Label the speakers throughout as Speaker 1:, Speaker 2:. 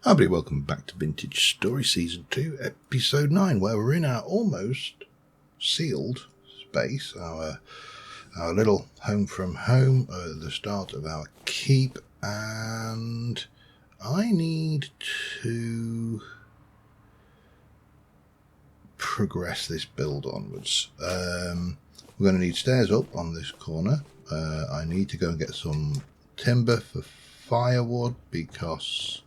Speaker 1: Hi everybody, welcome back to Vintage Story Season 2, Episode 9, where we're in our almost sealed space, our little home from home, the start of our keep, and I need to progress this build onwards. We're going to need stairs up on this corner. I need to go and get some timber for firewood because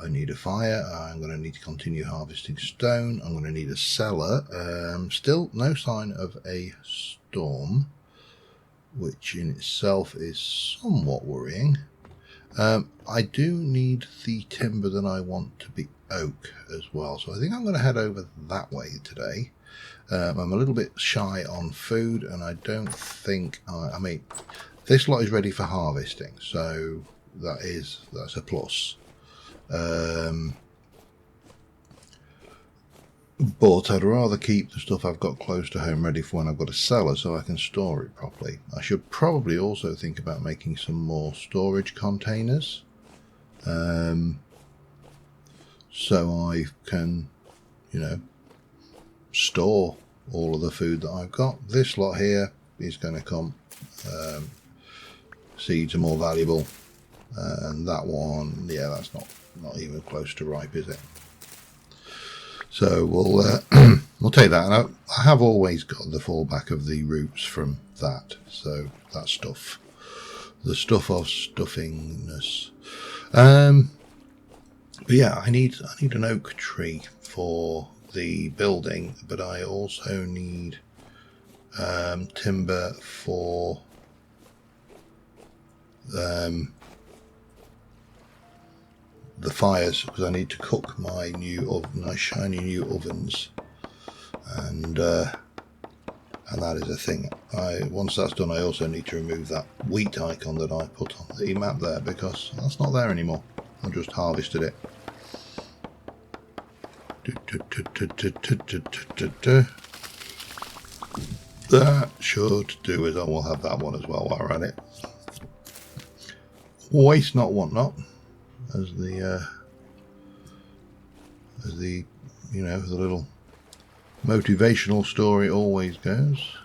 Speaker 1: I need a fire. I'm going to need to continue harvesting stone. I'm going to need a cellar. Still no sign of a storm, which in itself is somewhat worrying. I do need the timber that I want to be oak as well, so I think I'm going to head over that way today. I'm a little bit shy on food, and I don't think I mean, this lot is ready for harvesting, so that's a plus. But I'd rather keep the stuff I've got close to home ready for when I've got a cellar so I can store it properly. I should probably also think about making some more storage containers, so I can, store all of the food that I've got. This lot here is going to come. Seeds are more valuable, and that one, yeah, that's not even close to ripe, is it? So we'll take that. And I have always got the fallback of the roots from that, so that stuff, the stuff of stuffingness. But yeah, I need an oak tree for the building, but I also need timber for the fires, because I need to cook my nice shiny new ovens, and that is a thing. Once that's done, I also need to remove that wheat icon that I put on the map there, because that's not there anymore. I just harvested it. That should do it. I will have that one as well while we're at it. Waste not, want not, as the the little motivational story always goes.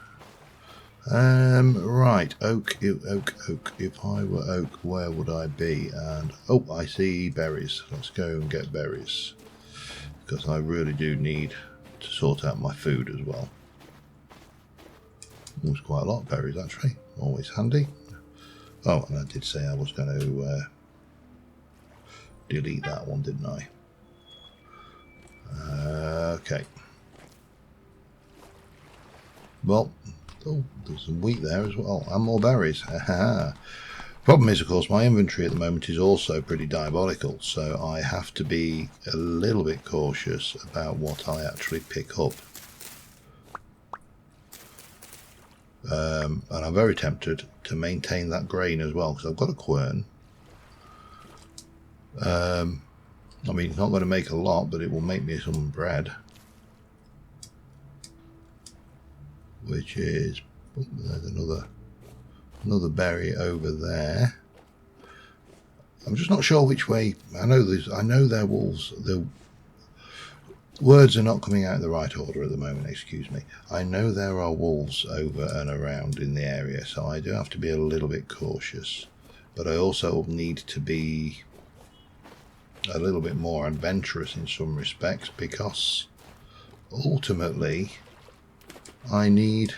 Speaker 1: Right, oak. If I were oak, where would I be? And oh, I see berries. Let's go and get berries, because I really do need to sort out my food as well. There's quite a lot of berries actually, always handy. Oh, and I did say I was going to delete that one, didn't I? Okay. Well, there's some wheat there as well, and more berries. Problem is, of course, my inventory at the moment is also pretty diabolical, so I have to be a little bit cautious about what I actually pick up. And I'm very tempted to maintain that grain as well, because I've got a quern. I mean, it's not going to make a lot, but it will make me some bread, which is, there's another berry over there. I'm just not sure which way. I know they're wolves. The words are not coming out in the right order at the moment, excuse me. I know there are wolves over and around in the area, so I do have to be a little bit cautious, but I also need to be a little bit more adventurous in some respects, because ultimately I need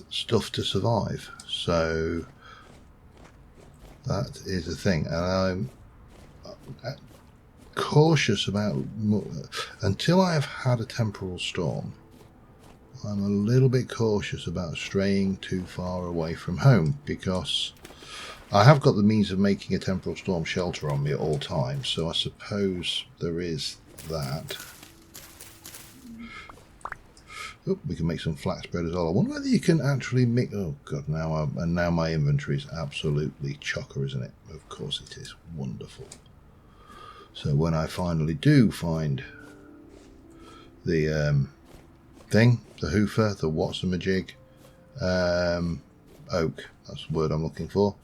Speaker 1: stuff to survive. So that is the thing, and I'm cautious about, until I have had a temporal storm, I'm a little bit cautious about straying too far away from home, because I have got the means of making a temporal storm shelter on me at all times, so I suppose there is that. Oh, we can make some flax bread as well. I wonder whether you can actually mix. Oh god, now my inventory is absolutely chocker, isn't it? Of course it is. Wonderful. So when I finally do find the thing, the hoofer, the whatsamajig, oak, that's the word I'm looking for,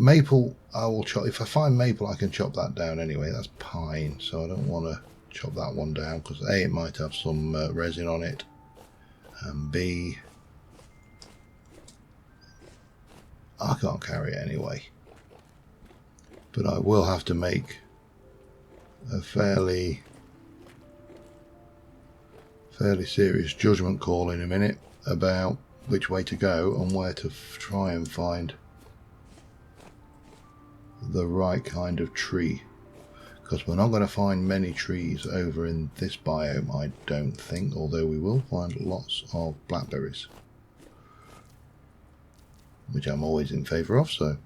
Speaker 1: Maple, I will chop. If I find maple, I can chop that down anyway. That's pine, so I don't want to chop that one down because A, it might have some resin on it, and B, I can't carry it anyway. But I will have to make a fairly serious judgment call in a minute about which way to go and where to try and find the right kind of tree, because we're not going to find many trees over in this biome, I don't think, although we will find lots of blackberries, which I'm always in favour of. So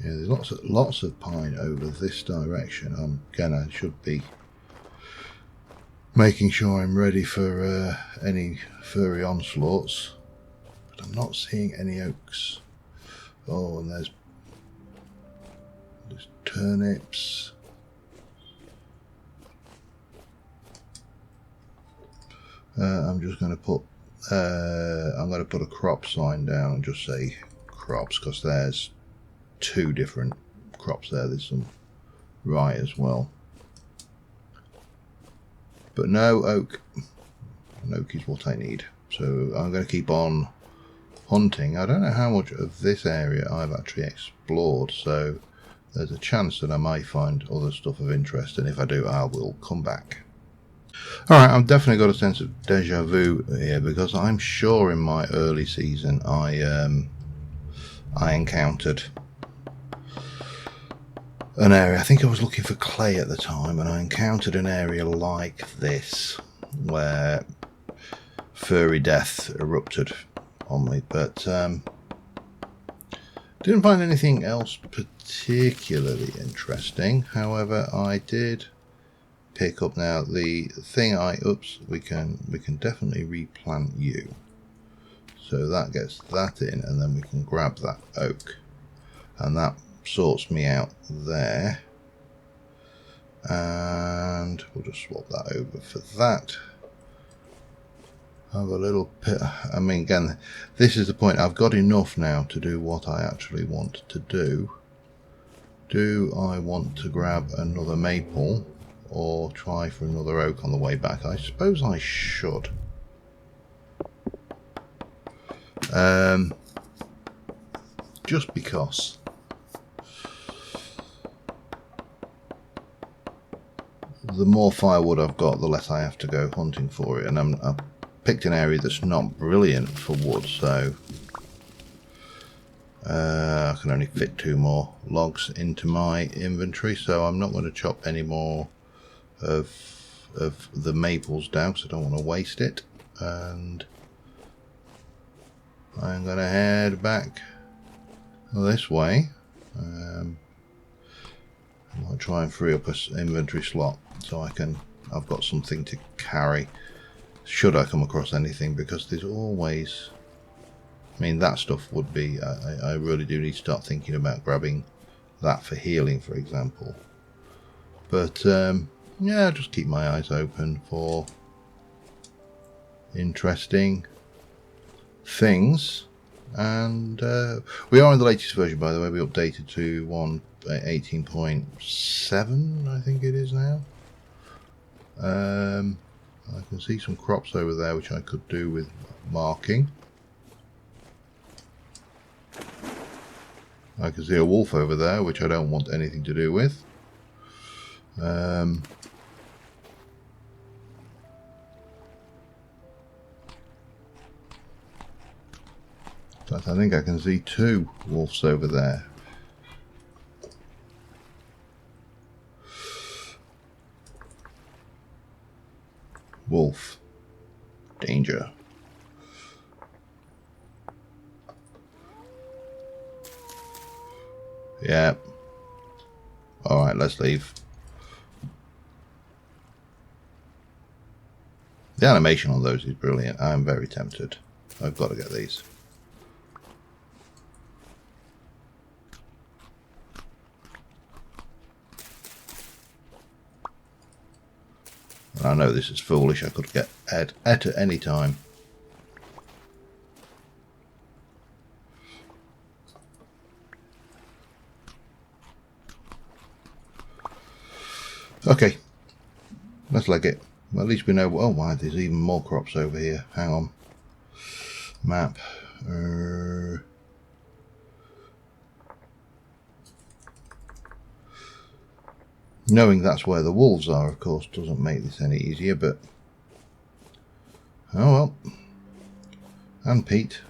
Speaker 1: yeah, there's lots of pine over this direction. I should be making sure I'm ready for any furry onslaughts, but I'm not seeing any oaks. Oh, and there's turnips. I'm just going to put a crop sign down and just say crops, because there's two different crops there. There's some rye as well, but no oak. An oak is what I need, so I'm going to keep on hunting. I don't know how much of this area I've actually explored, so there's a chance that I might find other stuff of interest, and if I do, I will come back. Alright, I've definitely got a sense of deja vu here, because I'm sure in my early season I encountered an area. I think I was looking for clay at the time, and I encountered an area like this where furry death erupted on me, but didn't find anything else particularly interesting. However, I did pick up now the thing we can definitely replant you, so that gets that in, and then we can grab that oak, and that sorts me out there, and we'll just swap that over for that. Have a little pit. I mean, again, this is the point. I've got enough now to do what I actually want to do. Do I want to grab another maple or try for another oak on the way back? I suppose I should. Just because. The more firewood I've got, the less I have to go hunting for it, and I've picked an area that's not brilliant for wood, so I can only fit 2 more logs into my inventory, so I'm not going to chop any more of the maples down because I don't want to waste it, and I'm going to head back this way. I might try and free up an inventory slot so I've got something to carry should I come across anything, because there's always, I mean, that stuff would be, I really do need to start thinking about grabbing that for healing, for example. But yeah, just keep my eyes open for interesting things. And we are in the latest version, by the way. We updated to 1.18.7, I think it is now. I can see some crops over there which I could do with marking. I can see a wolf over there which I don't want anything to do with. But I think I can see 2 wolves over there. Wolf. Danger. Yeah. Alright, let's leave. The animation on those is brilliant. I'm very tempted. I've got to get these. And I know this is foolish. I could get Ed at any time. Okay, let's leg it. Well, at least we know. Oh, wow, there's even more crops over here. Hang on. Map. Knowing that's where the wolves are, of course, doesn't make this any easier, but oh well. And Pete.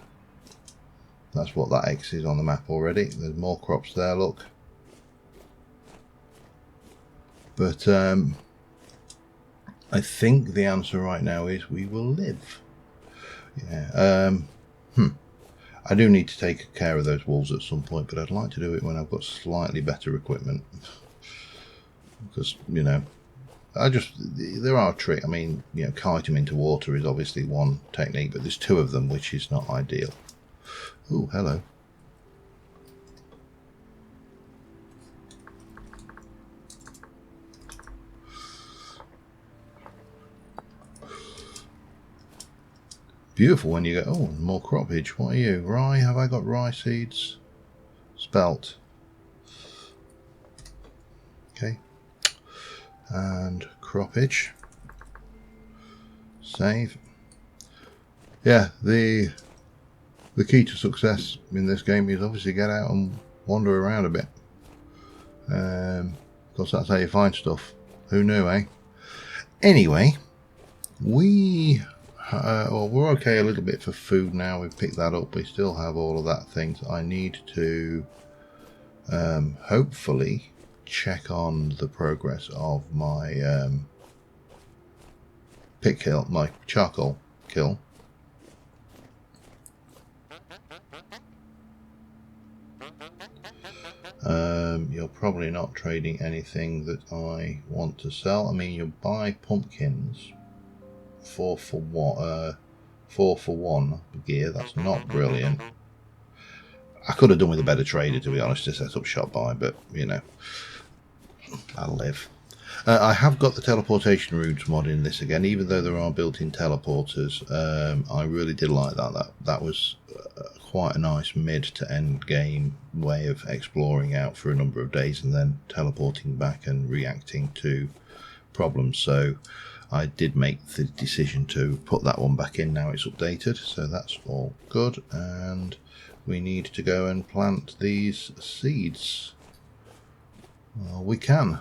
Speaker 1: That's what that X is on the map already. There's more crops there, look. But I think the answer right now is we will live. Yeah. I do need to take care of those wolves at some point, but I'd like to do it when I've got slightly better equipment. Because, you know, there are tricks. I mean, you know, kite them into water is obviously one technique, but there's two of them, which is not ideal. Oh, hello. Beautiful when you go, oh, more croppage. What are you? Rye? Have I got rye seeds? Spelt. Okay. And croppage. Save. Yeah, the key to success in this game is obviously get out and wander around a bit. Because that's how you find stuff. Who knew, eh? Anyway, we're okay a little bit for food now. We've picked that up. We still have all of that things. I need to hopefully check on the progress of my pit kill, my charcoal kill. You're probably not trading anything that I want to sell. I mean, you'll buy pumpkins 4 for 1 gear. That's not brilliant. I could have done with a better trader, to be honest, to set up shop buy, but you know, I'll live. I have got the teleportation routes mod in this again, even though there are built-in teleporters. I really did like that. That was quite a nice mid to end game way of exploring out for a number of days and then teleporting back and reacting to problems. So I did make the decision to put that one back in. Now it's updated, so that's all good. And we need to go and plant these seeds. Well, we can.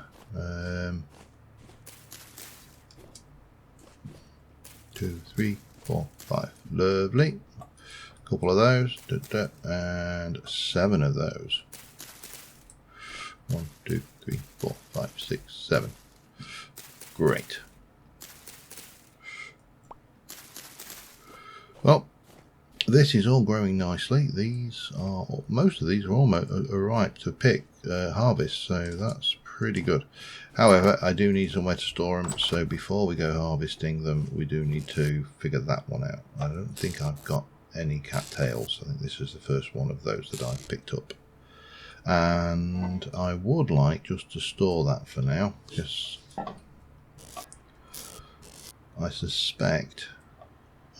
Speaker 1: 2, 3, 4, 5. Lovely. Couple of those, and 7 of those. 1, 2, 3, 4, 5, 6, 7. Great. Well, this is all growing nicely. Most of these are almost ripe to pick, harvest, so that's pretty good. However, I do need somewhere to store them, so before we go harvesting them, we do need to figure that one out. I don't think I've got any cattails. I think this is the first one of those that I've picked up, and I would like just to store that for now, because I suspect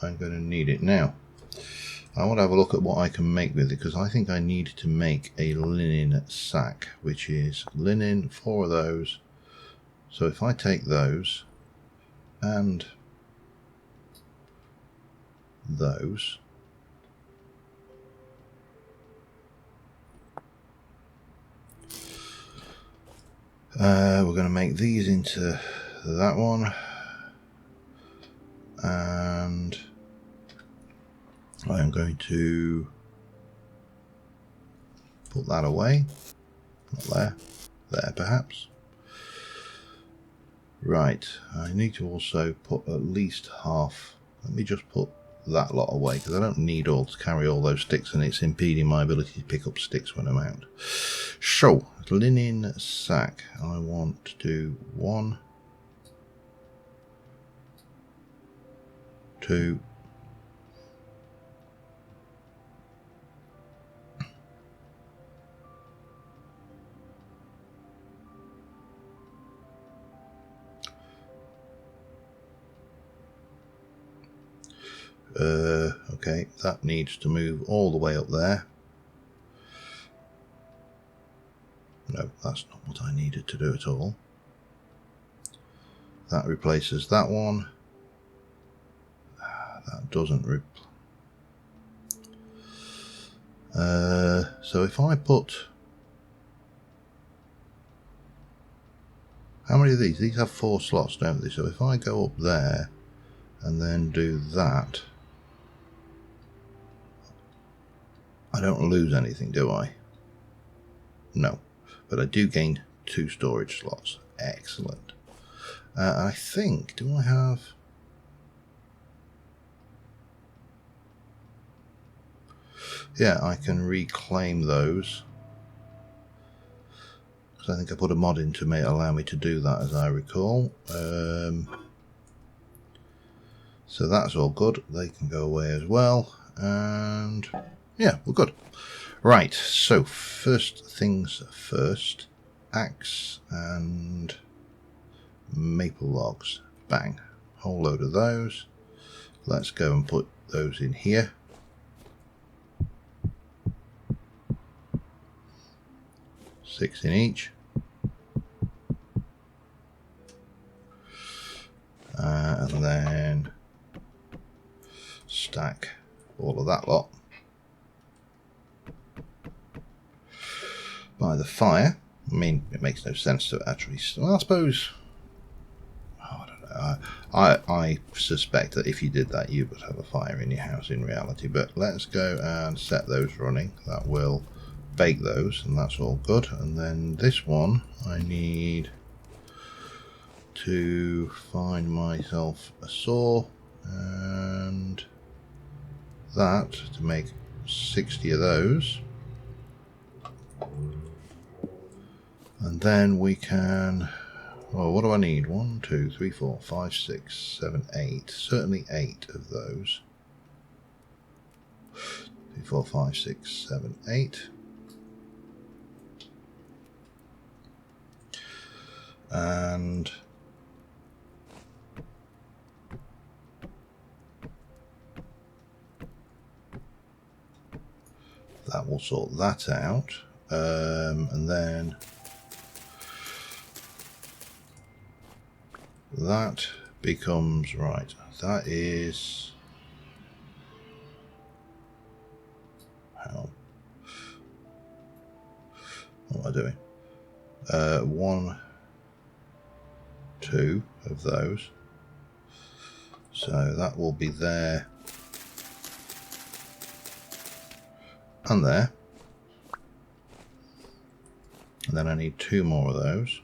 Speaker 1: I'm going to need it now. I want to have a look at what I can make with it, because I think I need to make a linen sack, which is linen, 4 of those. So if I take those and those, we're going to make these into that one, and I am going to put that away. Not there. There perhaps. Right, I need to also put at least half. Let me just put that lot away, because I don't need to carry all those sticks, and it's impeding my ability to pick up sticks when I'm out. So, linen sack. I want to do 1, 2, okay, that needs to move all the way up there. No, that's not what I needed to do at all. That replaces that one. That doesn't so if I put, how many of these? These have 4 slots, don't they? So if I go up there and then do that, I don't lose anything, do I? No, but I do gain 2 storage slots. Excellent. I think, do I have... Yeah, I can reclaim those. Because I think I put a mod in to allow me to do that, as I recall. So that's all good. They can go away as well. And yeah, we're good. Right, so first things first. Axe and maple logs. Bang. Whole load of those. Let's go and put those in here. Six in each. And then stack all of that lot by the fire. I mean, it makes no sense to actually... Well, I suppose... Oh, I don't know. I suspect that if you did that, you would have a fire in your house in reality. But let's go and set those running. That will bake those, and that's all good. And then this one, I need to find myself a saw and that to make 60 of those, and then we can, well, what do I need? 1, 2, 3, 4, 5, 6, 7, 8, certainly 8 of those. 3, 4, 5, 6, 7, 8. And that will sort that out. And then that becomes, right, that is, how, what am I doing? 1, 2 of those, so that will be there and there, and then I need 2 more of those,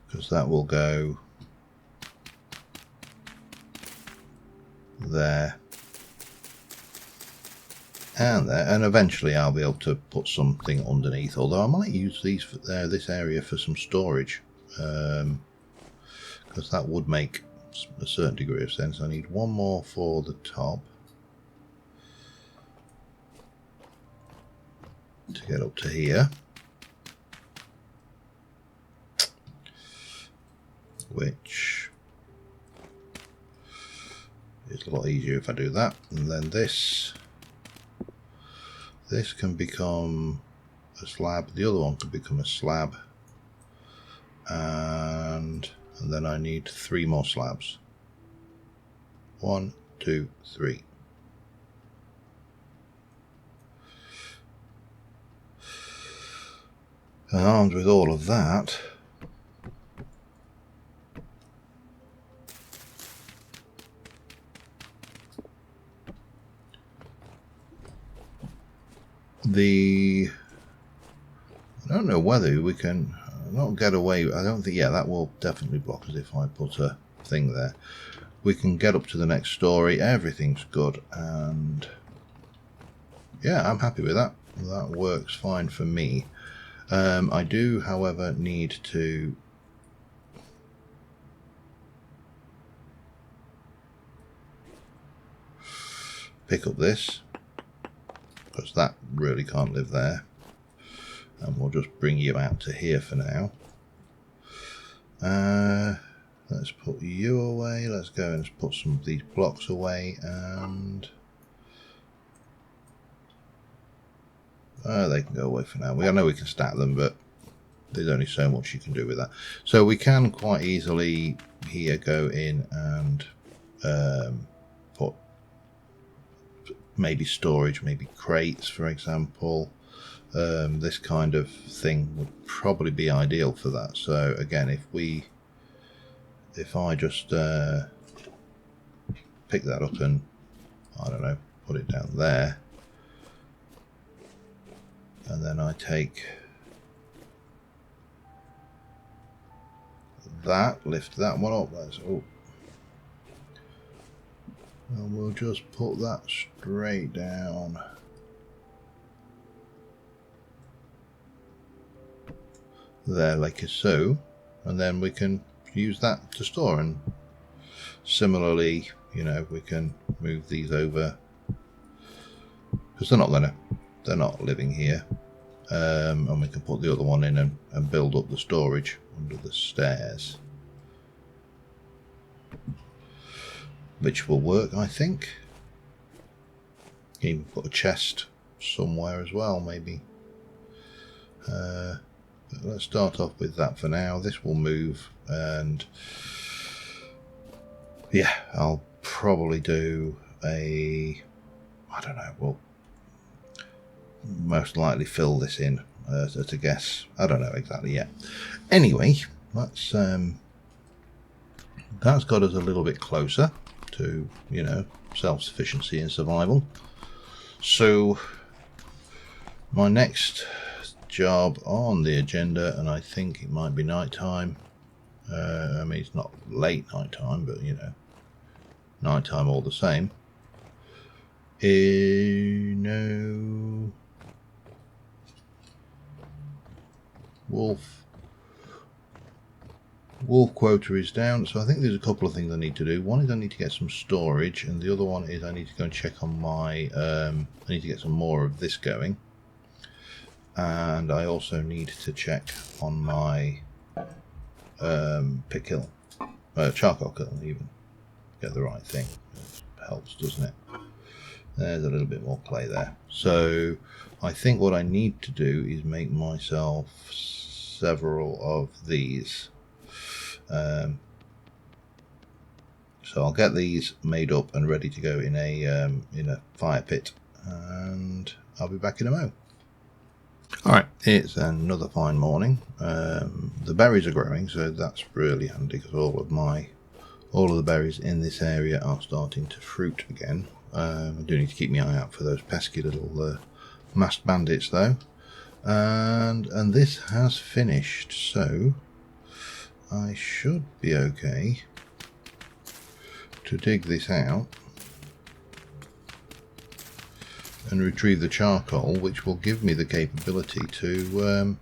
Speaker 1: because that will go there and there, and eventually I'll be able to put something underneath, although I might use these for this area for some storage, because that would make a certain degree of sense. I need 1 more for the top to get up to here, which is a lot easier if I do that. And then this can become a slab, the other one can become a slab, and then I need 3 more slabs. 1, 2, 3. And armed with all of that, I don't know whether we can not get away. I don't think, yeah, that will definitely block us if I put a thing there. We can get up to the next story. Everything's good, and yeah, I'm happy with that. That works fine for me. I do, however, need to pick up this, because that really can't live there, and we'll just bring you out to here for now. Let's put you away. Let's go and put some of these blocks away, and they can go away for now. I know we can stack them, but there's only so much you can do with that. So we can quite easily here go in and put maybe storage, maybe crates, for example. This kind of thing would probably be ideal for that. So again, if I just pick that up and, I don't know, put it down there, and then I take that, lift that one up, and we'll just put that straight down there like so, and then we can use that to store. And similarly, you know, we can move these over because they're not living here, and we can put the other one in and build up the storage under the stairs, which will work, I think. Even put a chest somewhere as well, maybe. But let's start off with that for now. This will move, and yeah, I'll probably do I don't know, we'll most likely fill this in at a guess. I don't know exactly yet. Anyway, that's got us a little bit closer to, you know, self-sufficiency and survival. So my next job on the agenda, and I think it might be night time, I mean, it's not late night time, but you know, night time all the same. No, wolf quota is down, so I think there's a couple of things I need to do. One is I need to get some storage, and the other one is I need to go and check on my I need to get some more of this going, and I also need to check on my pit kiln, charcoal kiln, even get the right thing. It helps, doesn't it? There's a little bit more clay there. So I think what I need to do is make myself several of these. So I'll get these made up and ready to go in a fire pit, and I'll be back in a mo. Alright, it's another fine morning. The berries are growing, so that's really handy, because all of the berries in this area are starting to fruit again. I do need to keep my eye out for those pesky little masked bandits though. And this has finished, so I should be okay to dig this out and retrieve the charcoal, which will give me the capability to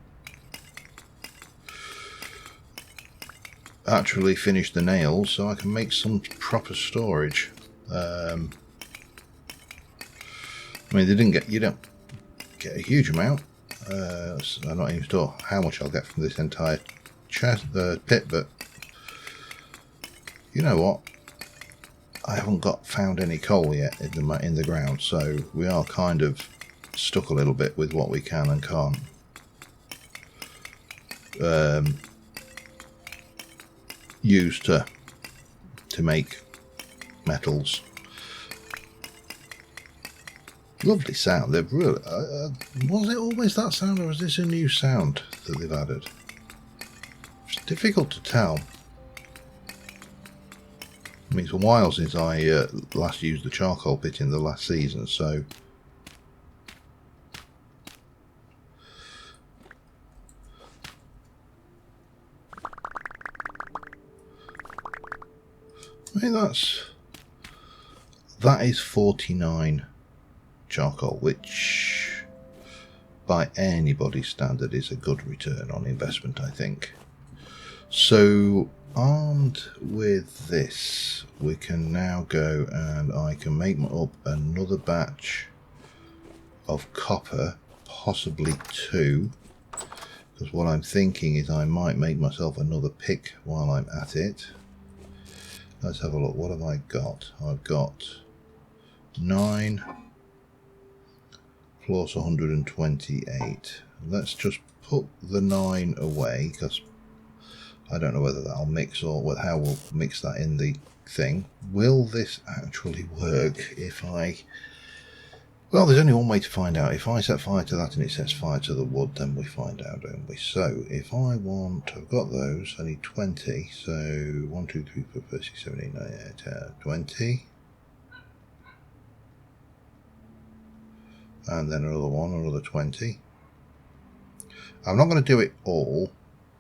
Speaker 1: actually finish the nails, so I can make some proper storage. I mean, you don't get a huge amount. I'm not even sure how much I'll get from this entire pit, but you know what? I haven't found any coal yet in the ground, so we are kind of stuck a little bit with what we can and can't use to make metals. Lovely sound. They've really was it always that sound, or is this a new sound that they've added? It's difficult to tell. I mean, it's a while since I last used the charcoal pit in the last season, so I mean that is 49 charcoal, which by anybody's standard is a good return on investment, I think. So armed with this, we can now go and I can make up another batch of copper, possibly 2, because what I'm thinking is I might make myself another pick while I'm at it. Let's have a look. What have I got? I've got 9 plus 128. Let's just put the 9 away because I don't know whether that'll mix or how we'll mix that in the thing. Will this actually work if I... Well, there's only one way to find out. If I set fire to that and it sets fire to the wood, then we find out, don't we? So if I want... I've got those. I need 20. So 1, 2, 3, 4, 5, 6, 7, 8, 9, 10, 20. And then another one, another 20. I'm not going to do it all.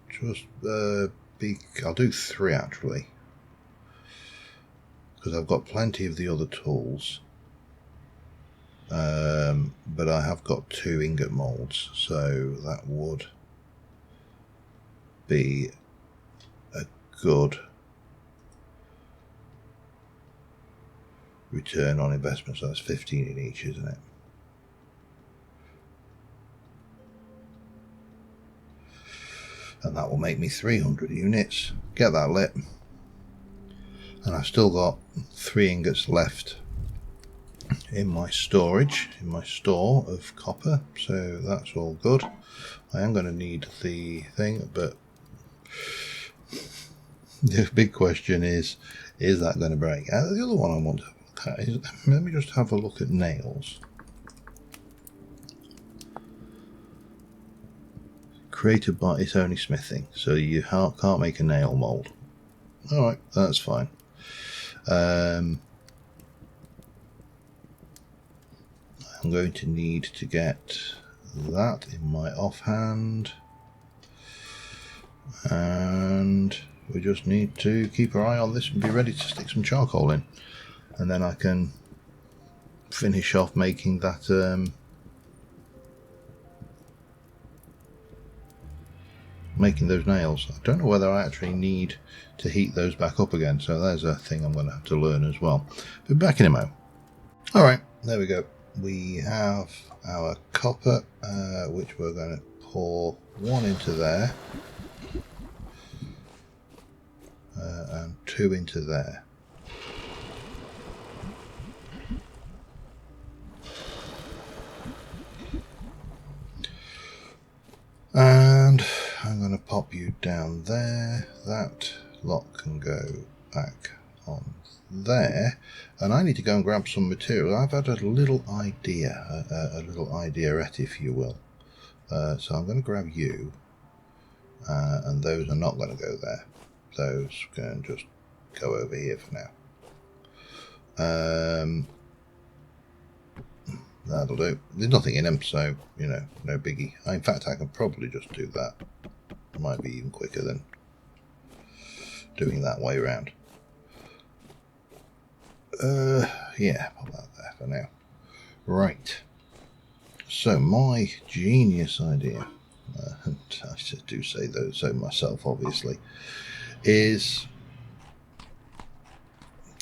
Speaker 1: Just I'll do 3 actually, because I've got plenty of the other tools. But I have got 2 ingot molds, so that would be a good return on investment. So that's 15 in each, isn't it? And that will make me 300 units. Get that lit. And I've still got 3 ingots left in my storage, in my store of copper, so that's all good. I am going to need the thing, but the big question is that going to break? The other one I want to look at is, let me just have a look at nails. Created by, it's only smithing, so you can't make a nail mold. Alright, that's fine. I'm going to need to get that in my offhand, and we just need to keep our eye on this and be ready to stick some charcoal in, and then I can finish off making that making those nails. I don't know whether I actually need to heat those back up again, so there's a thing I'm going to have to learn as well. But back in a mo. Alright, there we go. We have our copper, which we're going to pour 1 into there, and 2 into there. And I'm going to pop you down there. That lot can go back on there, and I need to go and grab some material. I've had a little idea, a little idearette, if you will. So I'm going to grab you, and those are not going to go there. Those can just go over here for now. That'll do. There's nothing in them, so, you know, no biggie. In fact, I can probably just do that. It might be even quicker than doing that way around. Yeah, put that there for now. Right. So, my genius idea, and I do say so myself, obviously, is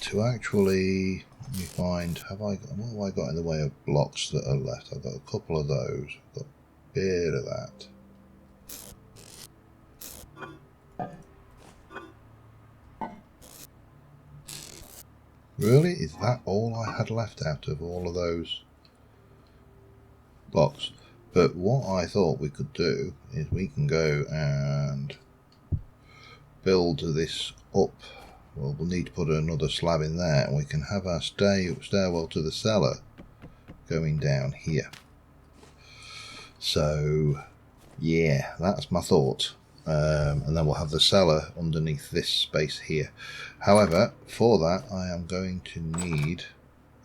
Speaker 1: to actually... Let me find, what have I got in the way of blocks that are left? I've got a couple of those. I've got a bit of that. Really? Is that all I had left out of all of those blocks? But what I thought we could do is we can go and build this up. Well, we'll need to put another slab in there, and we can have our stairwell to the cellar going down here. So, yeah, that's my thought. And then we'll have the cellar underneath this space here. However, for that, I am going to need...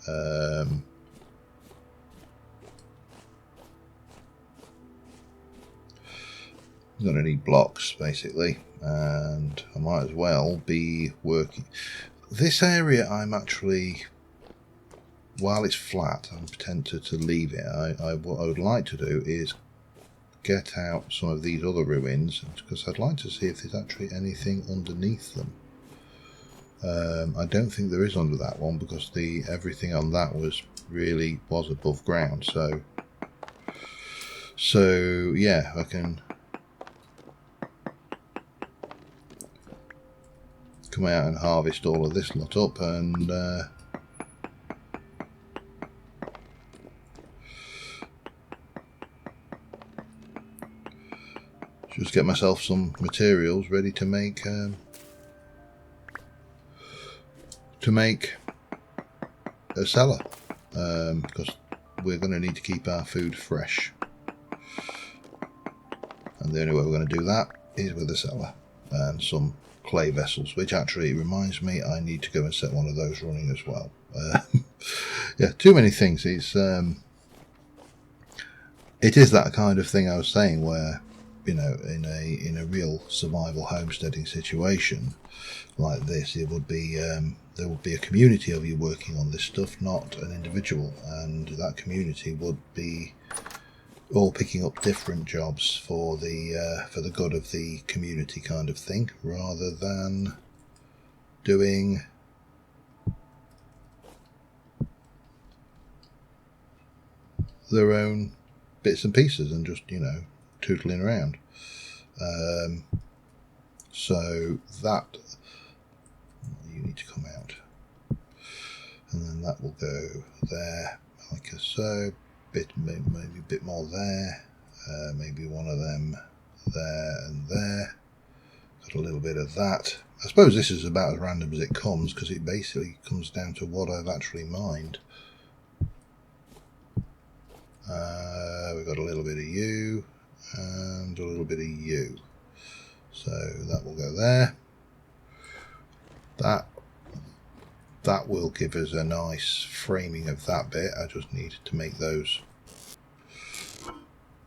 Speaker 1: I'm going to need blocks, basically. And I might as well be working this area. I'm actually, while it's flat, I'm tempted to leave it. What I would like to do is get out some of these other ruins, because I'd like to see if there's actually anything underneath them. I don't think there is under that one, because everything on that was above ground. So yeah, I can come out and harvest all of this lot up, and just get myself some materials ready to make a cellar, because we're going to need to keep our food fresh, and the only way we're going to do that is with a cellar and some clay vessels, which actually reminds me I need to go and set one of those running as well. Yeah, too many things. It is that kind of thing I was saying where, you know, in a real survival homesteading situation like this, it would be there would be a community of you working on this stuff, not an individual, and that community would be all picking up different jobs for the good of the community, kind of thing, rather than doing their own bits and pieces and just, you know, tootling around. So that, you need to come out, and then that will go there like so. Maybe a bit more there, maybe one of them there and there. Got a little bit of that. I suppose this is about as random as it comes, because it basically comes down to what I've actually mined. We've got a little bit of you and a little bit of you, so that will go there. That will give us a nice framing of that bit. I just need to make those.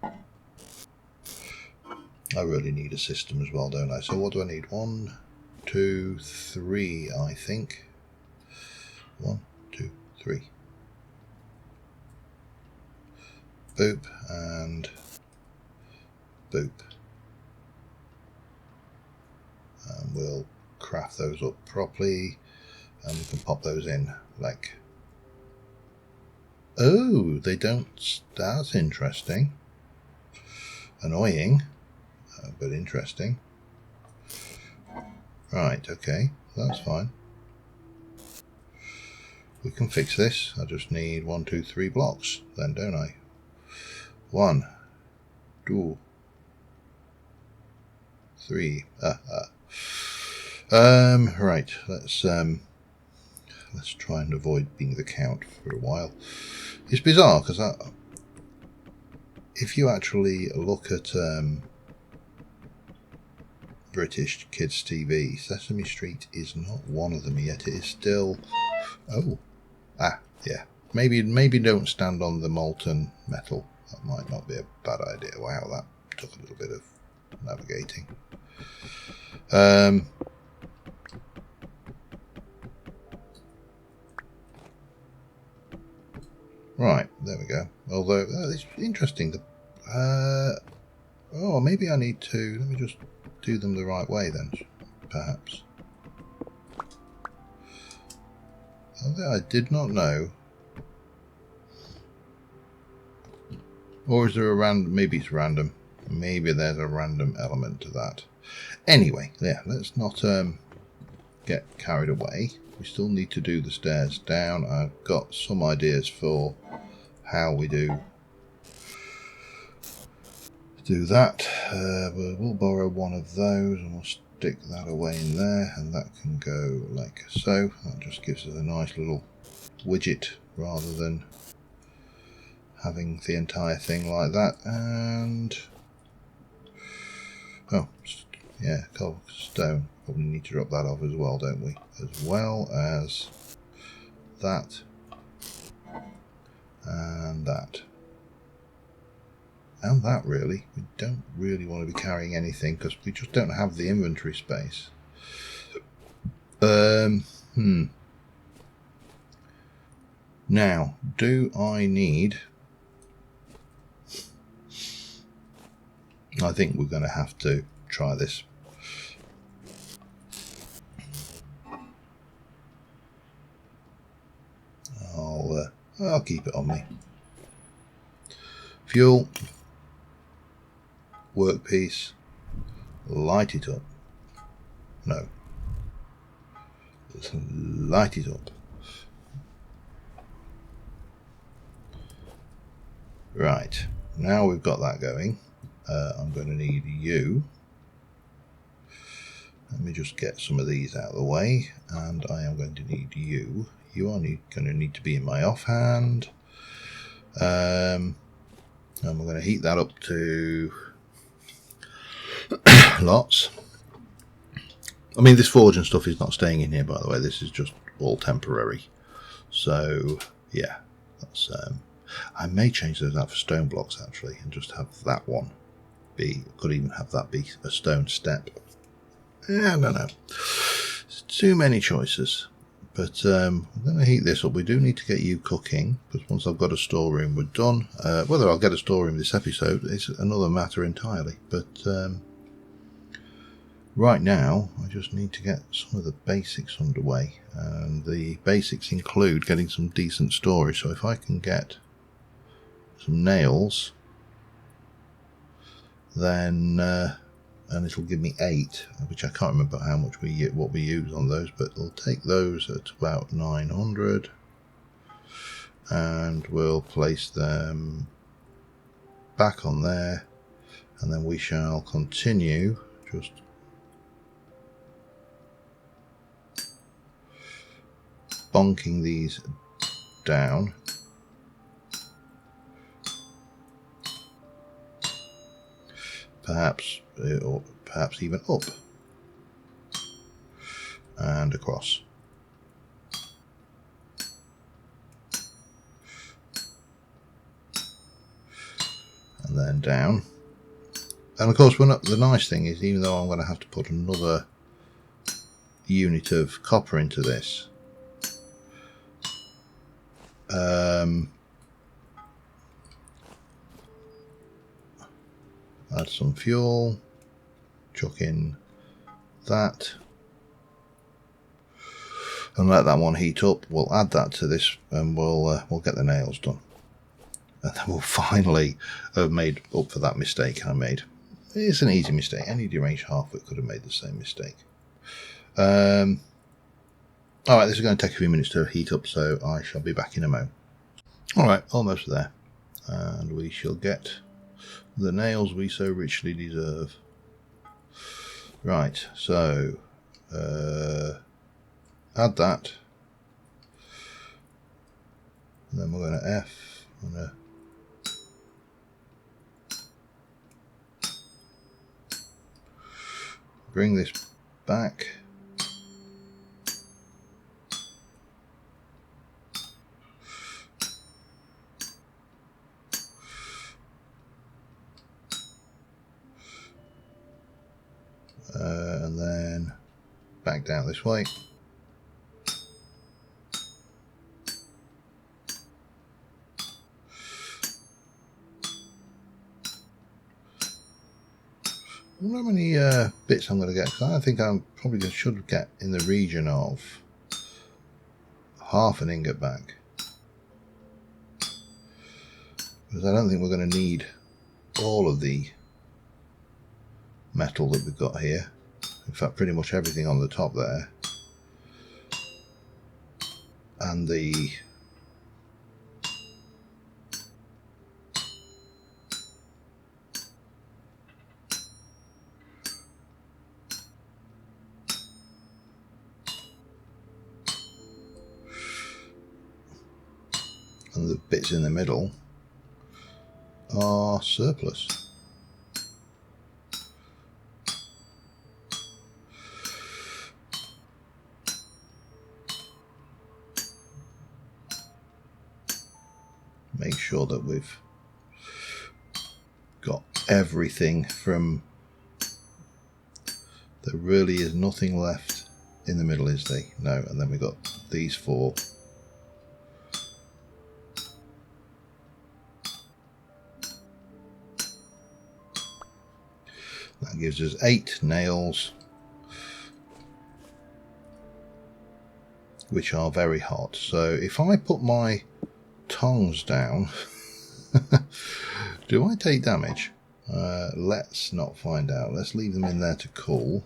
Speaker 1: I really need a system as well, don't I? So what do I need? 1, 2, 3, I think. 1, 2, 3. Boop and boop. And we'll craft those up properly, and we can pop those in like, oh, they don't, that's interesting. Annoying, but interesting. Right, okay, that's fine. We can fix this. I just need 1, 2, 3 blocks then, don't I? 1, 2, 3. Right, let's try and avoid being the count for a while. It's bizarre because if you actually look at British kids TV, Sesame Street is not one of them yet. It is still, yeah. Maybe don't stand on the molten metal. That might not be a bad idea. Wow, that took a little bit of navigating. Right, there we go. Although it's interesting. Oh, maybe I need to. Let me just do them the right way then, perhaps. I did not know. Or is there a random? Maybe it's random. Maybe there's a random element to that. Anyway, yeah, let's not get carried away. We still need to do the stairs down. I've got some ideas for how we do that. We'll borrow one of those and we'll stick that away in there, and that can go like so. That just gives us a nice little widget rather than having the entire thing like that. And oh yeah, cobblestone. Probably need to drop that off as well, don't we? As well as that and that. And that, really. We don't really want to be carrying anything because we just don't have the inventory space. Now, do I need... I think we're going to have to try this. I'll keep it on me. Fuel, workpiece, light it up. No, light it up. Right, now we've got that going. I'm going to need you. Let me just get some of these out of the way, and I am going to need you. You are going to need to be in my offhand. And we're going to heat that up to lots. I mean, this forge and stuff is not staying in here, by the way. This is just all temporary. So yeah, that's. I may change those out for stone blocks actually, and just have that one be. Could even have that be a stone step. I don't know. It's too many choices. But I'm going to heat this up. We do need to get you cooking, because once I've got a storeroom, we're done. Whether I'll get a storeroom this episode is another matter entirely. But right now, I just need to get some of the basics underway. And the basics include getting some decent storage. So if I can get some nails, then... and it'll give me 8, which I can't remember how much what we use on those, but we'll take those at about 900, and we'll place them back on there, and then we shall continue just bonking these down. Perhaps, or perhaps even up and across. And then down. And of course, the nice thing is, even though I'm going to have to put another unit of copper into this, add some fuel, chuck in that, and let that one heat up. We'll add that to this, and we'll get the nails done, and then we'll finally have made up for that mistake I made. It's an easy mistake. Any deranged halfwit could have made the same mistake. Alright, this is going to take a few minutes to heat up, so I shall be back in a moment. Alright, almost there, and we shall get the nails we so richly deserve. Right, so add that, and then we're going to F. I'm going to bring this back. And then back down this way. I wonder how many bits I'm going to get, because I think I'm probably should get in the region of half an ingot back, because I don't think we're going to need all of the metal that we've got here. In fact, pretty much everything on the top there, and the bits in the middle are surplus. Make sure that we've got everything from, there really is nothing left in the middle, is there? No. And then we've got these 4. That gives us 8 nails, which are very hot. So if I put my tongs down, do I take damage? Let's not find out. Let's leave them in there to cool.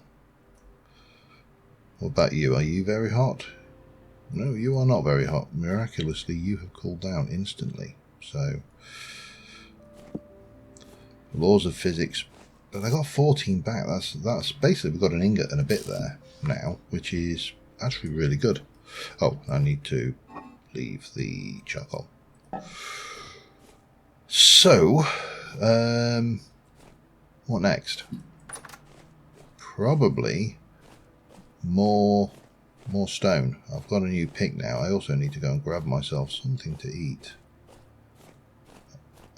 Speaker 1: What about you? Are you very hot? No, you are not very hot. Miraculously, you have cooled down instantly. So Laws of physics. But I got 14 back. That's basically, we've got an ingot and a bit there now, which is actually really good. Oh, I need to leave the charcoal. So, what next? Probably more stone. I've got a new pick now. I also need to go and grab myself something to eat.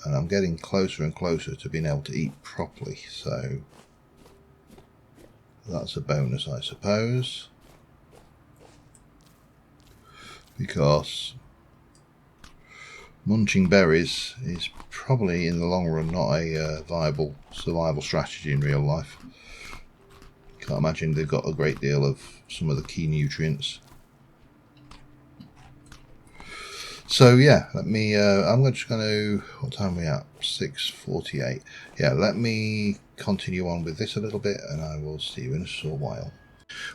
Speaker 1: And I'm getting closer and closer to being able to eat properly, so that's a bonus, I suppose. Because munching berries is probably in the long run not a viable survival strategy in real life. Can't imagine they've got a great deal of some of the key nutrients. So yeah, let me, I'm just going to, what time are we at? 6:48. Yeah, let me continue on with this a little bit and I will see you in a short while.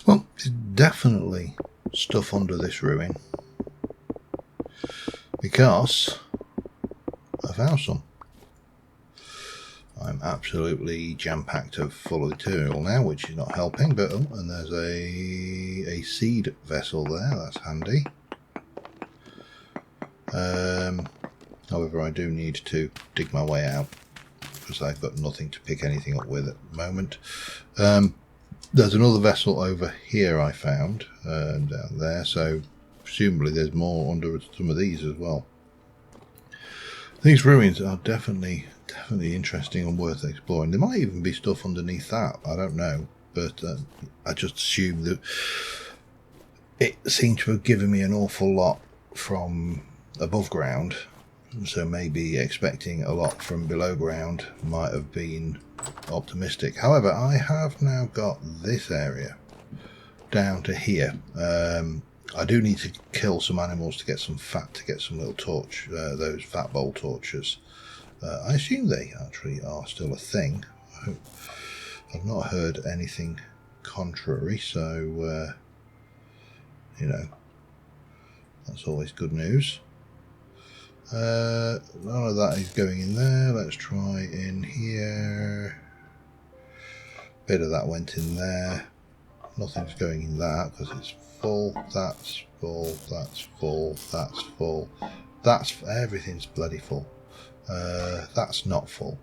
Speaker 1: Well, there's definitely stuff under this ruin because I found some. I'm absolutely jam-packed of full of material now, which is not helping, but oh, and there's a seed vessel there, that's handy. However, I do need to dig my way out because I've got nothing to pick anything up with at the moment. There's another vessel over here I found down there, so presumably there's more under some of these as well. These ruins are definitely interesting and worth exploring. There might even be stuff underneath that, I don't know, but I just assume that it seemed to have given me an awful lot from above ground, so maybe expecting a lot from below ground might have been optimistic. However, I have now got this area down to here. I do need to kill some animals to get some fat, to get some little torch, those fat bowl torches. I assume they actually are still a thing. I've not heard anything contrary, so you know, that's always good news. None of that is going in there. Let's try in here. Bit of that went in there. Nothing's going in that because it's full. That's full. That's full. That's full. That's everything's bloody full. That's not full.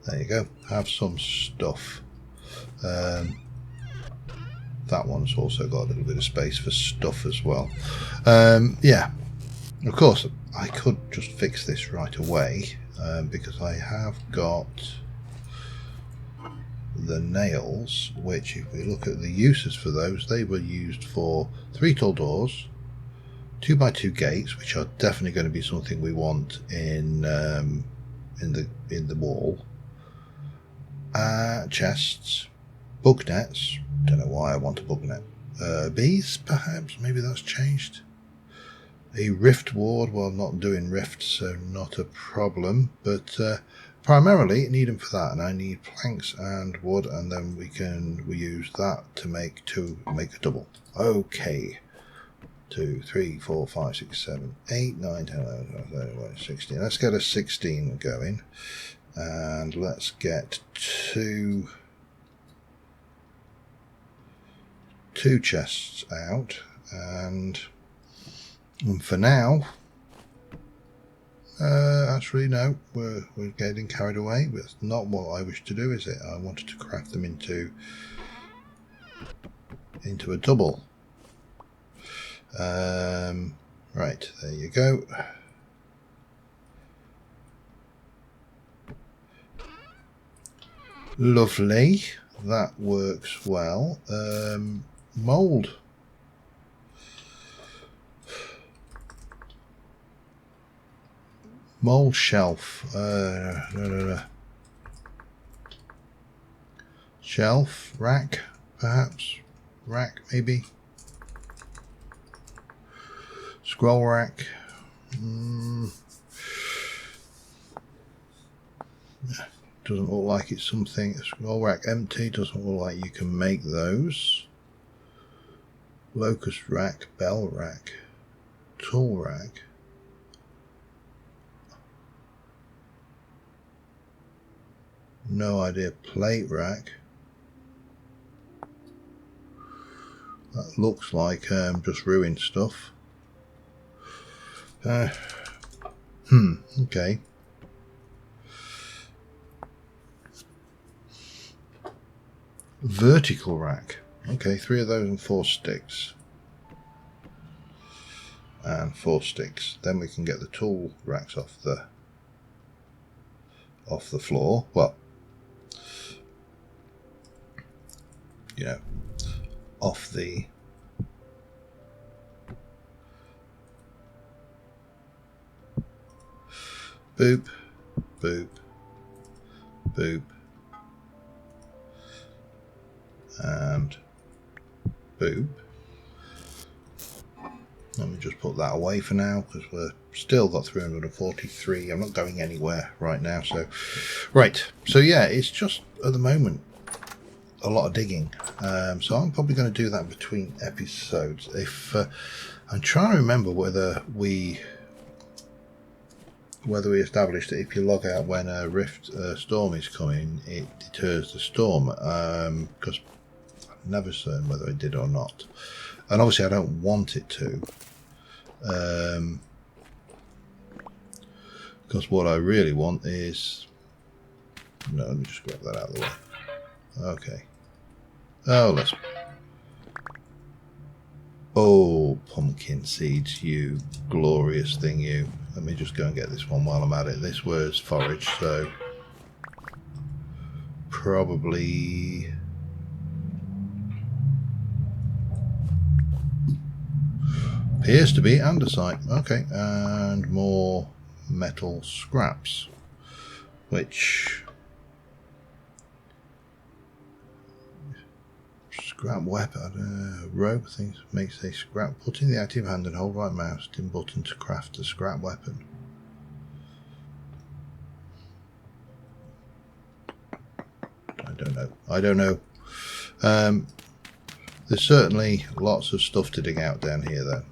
Speaker 1: There you go. Have some stuff. That one's also got a little bit of space for stuff as well. Yeah. Of course, I could just fix this right away because I have got the nails, which if we look at the uses for those, they were used for 3 tall doors, 2x2 gates, which are definitely going to be something we want in the wall, chests, bug nets. Don't know why I want a bug net. Bees, perhaps, maybe that's changed. A rift ward, well, not doing rift, so not a problem, but primarily need them for that, and I need planks and wood, and then we use that to make a double. Okay, 2, 3, 4, 5, 6, 7, 8, 9, 10, 11, 12, 13, 16. Let's get a 16 going, and let's get two chests out, and for now, actually no, we're getting carried away. That's not what I wish to do, is it? I wanted to craft them into a double. Right, there you go. Lovely, that works well. Mould. Mold shelf. No. Shelf, rack, perhaps. Rack, maybe. Scroll rack. Doesn't look like it's something. Scroll rack empty. Doesn't look like you can make those. Locust rack, bell rack, tool rack. No idea. Plate rack. That looks like just ruined stuff. Okay. Vertical rack. Okay, 3 of those and 4 sticks. And 4 sticks. Then we can get the tool racks off the floor. Well, you know, off the boop, boop, boop, and boop. Let me just put that away for now because we're still got 343. I'm not going anywhere right now. So, right. So yeah, it's just at the moment a lot of digging. So I'm probably going to do that between episodes. If I'm trying to remember whether we established that if you log out when a rift storm is coming, it deters the storm. Because I'm never certain whether it did or not. And obviously I don't want it to. Because what I really want is... No, let me just grab that out of the way. Okay. Oh, let's... Oh, pumpkin seeds, you glorious thing, you. Let me just go and get this one while I'm at it. This was forage, so... Probably... Appears to be andesite. Okay, and more metal scraps, which scrap weapon rope things makes a scrap. Put in the active hand and hold right mouse dim button to craft a scrap weapon. I don't know. There's certainly lots of stuff to dig out down here though.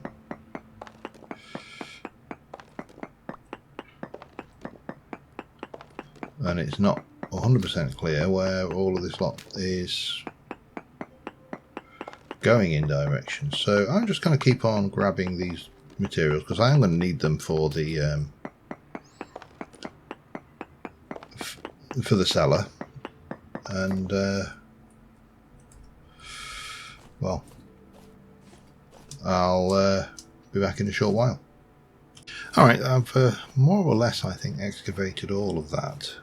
Speaker 1: And it's not 100% clear where all of this lot is going in direction. So I'm just going to keep on grabbing these materials because I am going to need them for the cellar. And well, I'll be back in a short while. Alright, I've more or less, I think, excavated all of that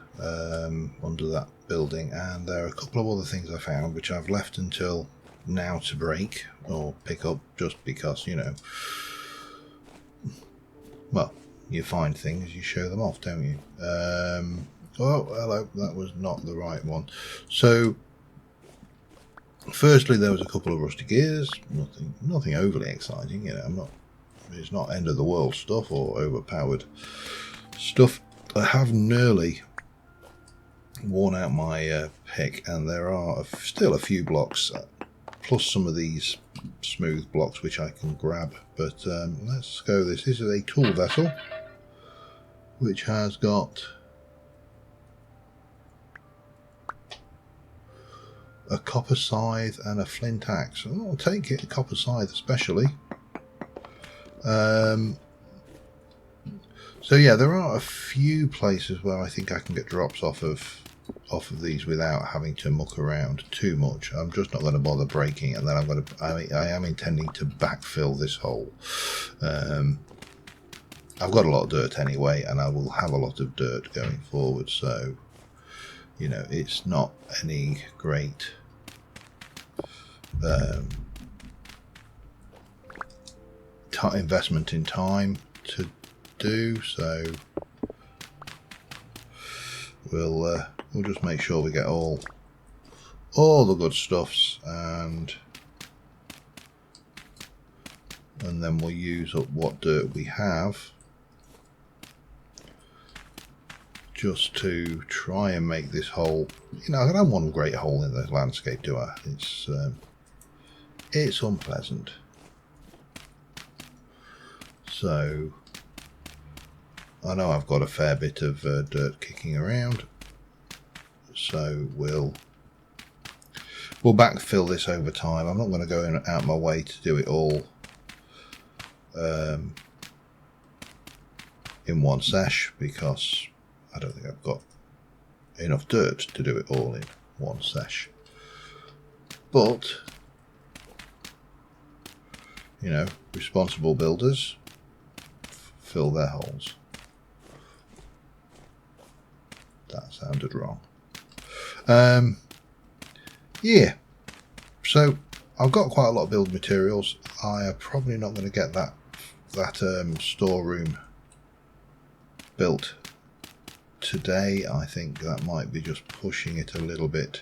Speaker 1: under that building, and there are a couple of other things I found which I've left until now to break or pick up, just because, you know, well, you find things, you show them off, don't you? Oh, hello, that was not the right one. So, firstly, there was a couple of rusty gears, nothing overly exciting, you know, it's not end of the world stuff or overpowered stuff. I have nearly worn out my pick, and there are still a few blocks, plus some of these smooth blocks which I can grab. But let's go. This is a tool vessel which has got a copper scythe and a flint axe. I'll take it, a copper scythe especially. So yeah, there are a few places where I think I can get drops off of these without having to muck around too much. I'm just not going to bother breaking it, and then I am intending to backfill this hole. I've got a lot of dirt anyway, and I will have a lot of dirt going forward, so you know, it's not any great investment in time to do, so we'll just make sure we get all the good stuffs, and then we'll use up what dirt we have just to try and make this hole. You know, I don't want a great hole in the landscape, do I? It's unpleasant. So I know I've got a fair bit of dirt kicking around, So we'll backfill this over time. I'm not going to go out my way to do it all in one sesh, because I don't think I've got enough dirt to do it all in one sesh. But you know, responsible builders fill their holes. That sounded wrong. Yeah, so I've got quite a lot of build materials. I am probably not going to get that storeroom built today. I think that might be just pushing it a little bit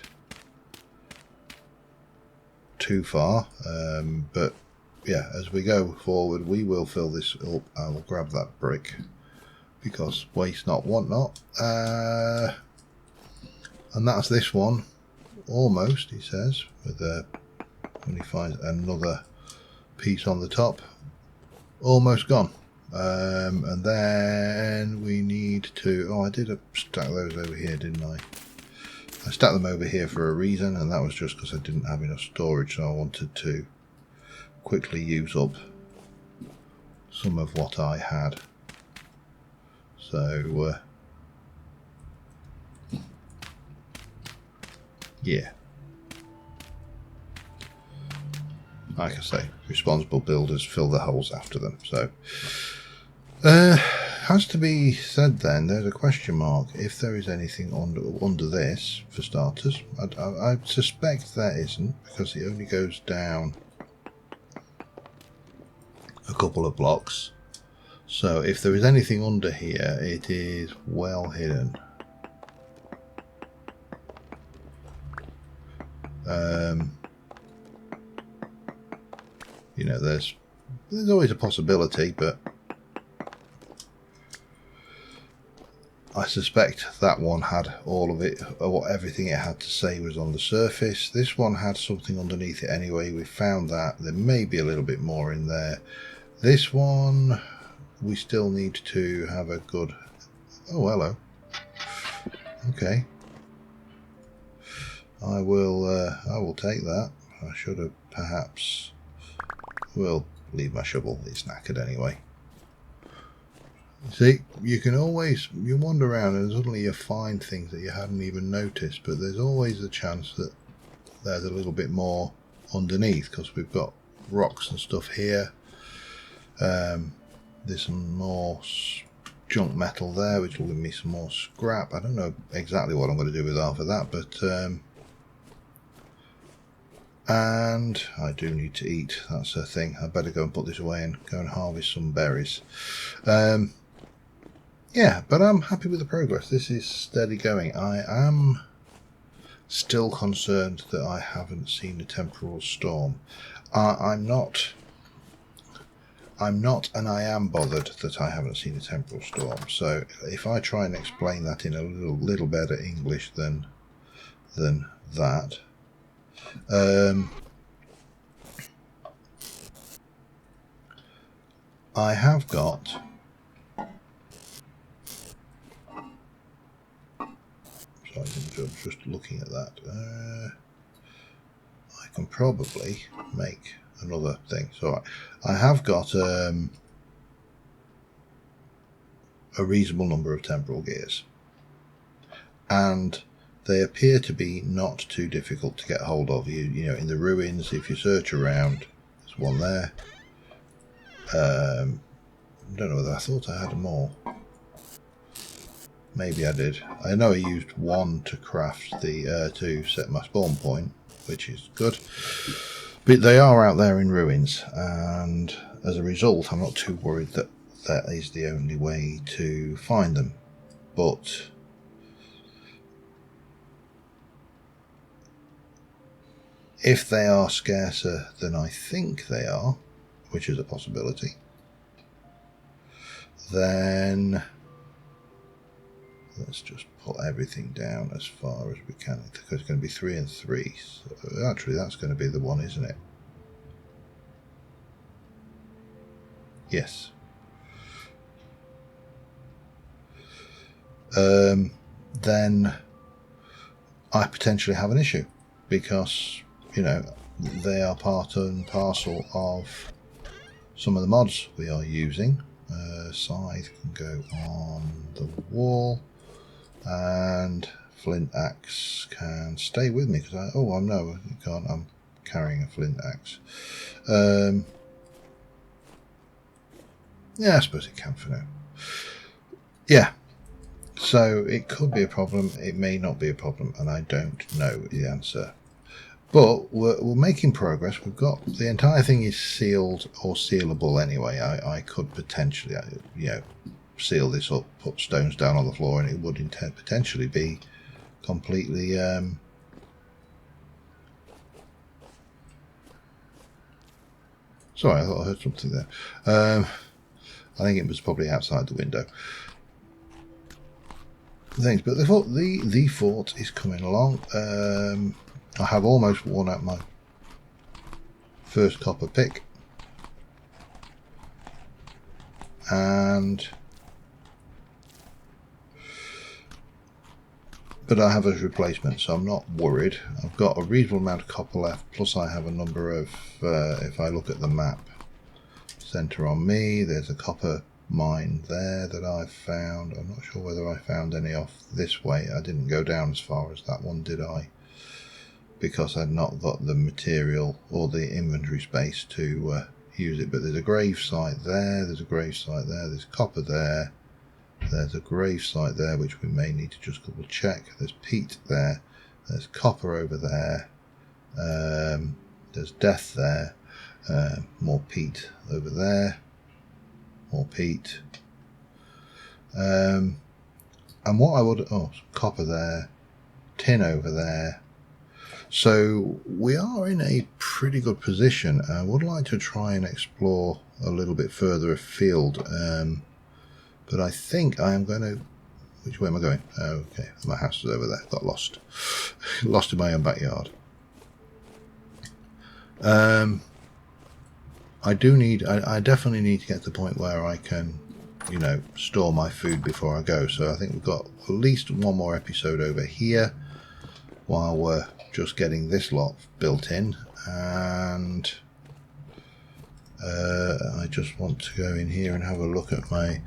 Speaker 1: too far, but yeah, as we go forward we will fill this up. I will grab that brick because waste not, want not, and that's this one almost, he says, with when he finds another piece on the top. Almost gone. And then we need to, oh, I did stack those over here, didn't I? I stacked them over here for a reason, and that was just because I didn't have enough storage, so I wanted to quickly use up some of what I had. So yeah, like I say, responsible builders fill the holes after them. So has to be said then, there's a question mark if there is anything under this for starters. I suspect there isn't, because it only goes down a couple of blocks. So if there is anything under here, it is well hidden. You know, there's always a possibility, but I suspect that one had all of it, or everything it had to say was on the surface. This one had something underneath it anyway. We found that. There may be a little bit more in there. This one, we still need to have a good... Oh, hello. Okay. I will take that. I should have perhaps... We'll leave my shovel. It's knackered anyway. See, you can always, you wander around and suddenly you find things that you hadn't even noticed, but there's always a chance that there's a little bit more underneath, because we've got rocks and stuff here. There's some more junk metal there, which will give me some more scrap. I don't know exactly what I'm going to do with half of that, but and I do need to eat. That's a thing. I better go and put this away and go and harvest some berries. Yeah, but I'm happy with the progress. This is steady going. I am still concerned that I haven't seen a temporal storm. I'm not, and I am bothered that I haven't seen a temporal storm. So if I try and explain that in a little better English than that. I have got... Sorry, I'm just looking at that. I can probably make another thing. So I have got a reasonable number of temporal gears, and they appear to be not too difficult to get hold of. You know, in the ruins, if you search around, there's one there. I don't know whether I thought I had more. Maybe I did. I know I used one to craft the to set my spawn point, which is good. But they are out there in ruins, and as a result, I'm not too worried that that is the only way to find them. But if they are scarcer than I think they are, which is a possibility, then let's just put everything down as far as we can, because it's going to be 3 and 3. So actually, that's going to be the one, isn't it? Yes. Then I potentially have an issue, because, you know, they are part and parcel of some of the mods we are using. Scythe can go on the wall, and flint axe can stay with me, because oh no, you can't. I'm carrying a flint axe. Yeah, I suppose it can for now. Yeah, so it could be a problem, it may not be a problem, and I don't know the answer. But we're making progress. We've got the entire thing is sealed or sealable anyway. I could potentially, you know, seal this up, put stones down on the floor, and it would potentially be completely sorry, I thought I heard something there. I think it was probably outside the window. Thanks, but the fort is coming along. I have almost worn out my first copper pick, but I have a replacement, so I'm not worried. I've got a reasonable amount of copper left, plus I have a number of, if I look at the map, center on me, there's a copper mine there that I've found. I'm not sure whether I found any off this way. I didn't go down as far as that one, did I? Because I'd not got the material or the inventory space to use it. But there's a grave site there, there's a grave site there, there's copper there, there's a grave site there which we may need to just double check. There's peat there, there's copper over there, there's death there, more peat over there, more peat, and what I would, copper there, tin over there. So we are in a pretty good position. I would like to try and explore a little bit further afield, but I think I am going to, which way am I going? Okay, my house is over there, got lost lost in my own backyard. I definitely need to get to the point where I can, you know, store my food before I go. So I think we've got at least one more episode over here while we're just getting this lot built in, and I just want to go in here and have a look at my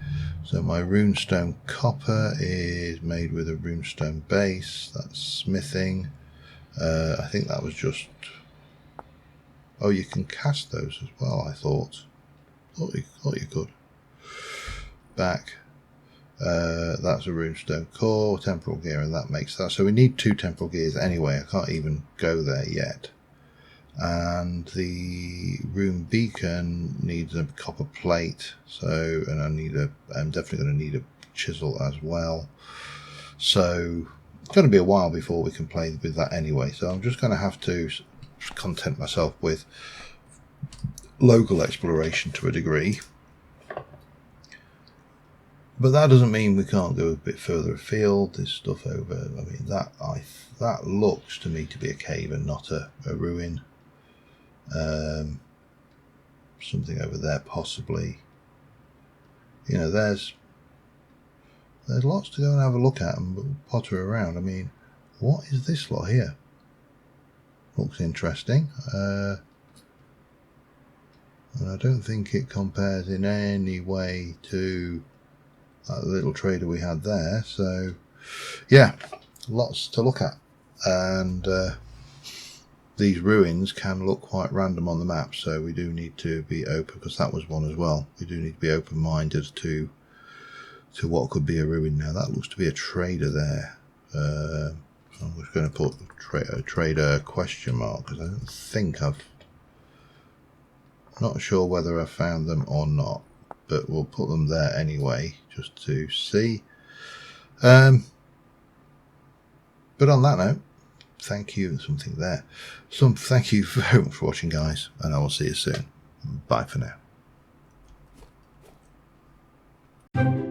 Speaker 1: runestone copper is made with a runestone base. That's smithing. I think that was just, oh, you can cast those as well. I thought you could. Back. That's a runestone core, temporal gear, and that makes that. So we need 2 temporal gears anyway. I can't even go there yet. And the rune beacon needs a copper plate. So, and I'm definitely going to need a chisel as well. So it's going to be a while before we can play with that anyway. So I'm just going to have to content myself with local exploration to a degree. But that doesn't mean we can't go a bit further afield. There's stuff over, I mean, that looks to me to be a cave and not a ruin. Something over there possibly. You know, there's lots to go and have a look at and potter around. I mean, what is this lot here? Looks interesting. And I don't think it compares in any way to that little trader we had there. So yeah, lots to look at, and these ruins can look quite random on the map, so we do need to be open, because that was one as well. We do need to be open-minded to what could be a ruin. Now that looks to be a trader there. I'm just going to put trader question mark, because I don't think not sure whether I found them or not, but we'll put them there anyway just to see. But on that note, thank you. Something there. Thank you very much for watching, guys, and I will see you soon. Bye for now.